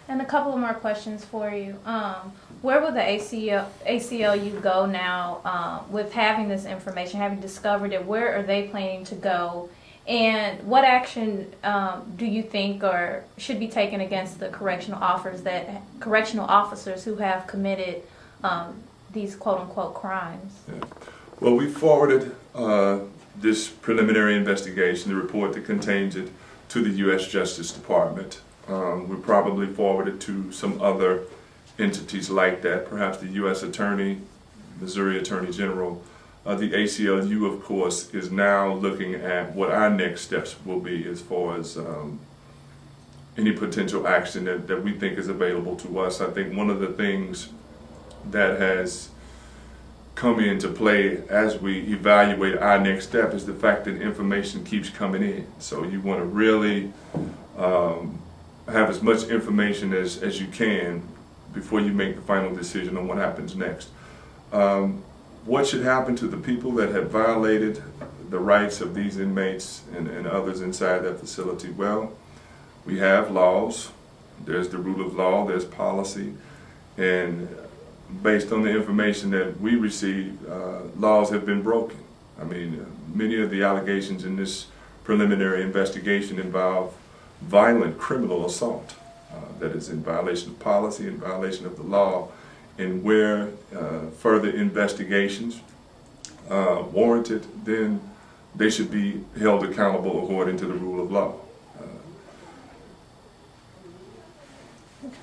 And a couple of more questions for you. Where will the ACLU go now with having this information, having discovered it? Where are they planning to go? And what action do you think or should be taken against the correctional officers who have committed these quote-unquote crimes? Yeah. Well, we forwarded this preliminary investigation, the report that contains it, to the U.S. Justice Department. We probably forwarded to some other entities like that, perhaps the U.S. Attorney, Missouri Attorney General. The ACLU, of course, is now looking at what our next steps will be as far as any potential action that we think is available to us. I think one of the things that has come into play as we evaluate our next step is the fact that information keeps coming in. So you want to really have as much information as you can before you make the final decision on what happens next. What should happen to the people that have violated the rights of these inmates and others inside that facility? Well, we have laws. There's the rule of law, there's policy, and based on the information that we received, laws have been broken. I mean, many of the allegations in this preliminary investigation involve violent criminal assault that is in violation of policy, in violation of the law, and where further investigations warranted, then they should be held accountable according to the rule of law. Okay.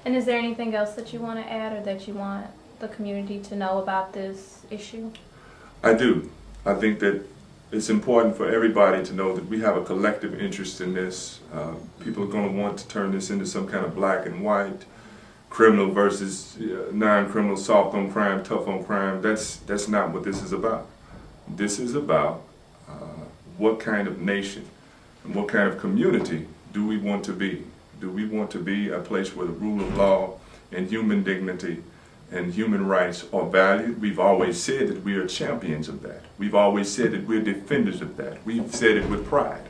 And is there anything else that you want to add or that you want the community to know about this issue? I do. I think that it's important for everybody to know that we have a collective interest in this. People are going to want to turn this into some kind of black and white, criminal versus non-criminal, soft on crime, tough on crime. That's not what this is about. This is about what kind of nation and what kind of community do we want to be? Do we want to be a place where the rule of law and human dignity and human rights are valued? We've always said that we are champions of that. We've always said that we're defenders of that. We've said it with pride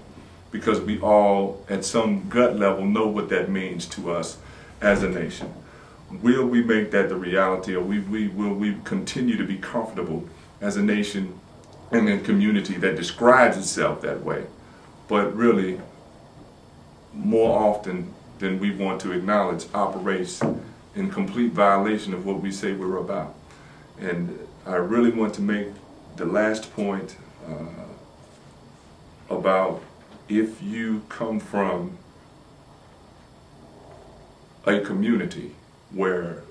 because we all, at some gut level, know what that means to us as a nation. Will we make that the reality, or will we continue to be comfortable as a nation and a community that describes itself that way, but really, more often than we want to acknowledge, operates in complete violation of what we say we're about? And I really want to make the last point about if you come from a community where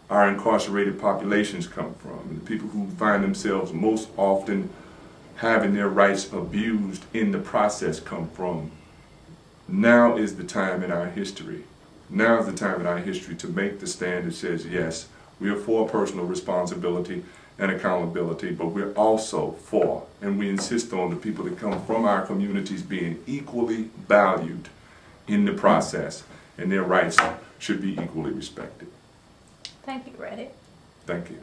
our incarcerated populations come from, and the people who find themselves most often having their rights abused in the process come from, now is the time in our history. Now is the time in our history to make the stand that says, yes, we are for personal responsibility and accountability, but we're also for, and we insist on, the people that come from our communities being equally valued in the process, and their rights should be equally respected. Thank you, Reddit. Thank you.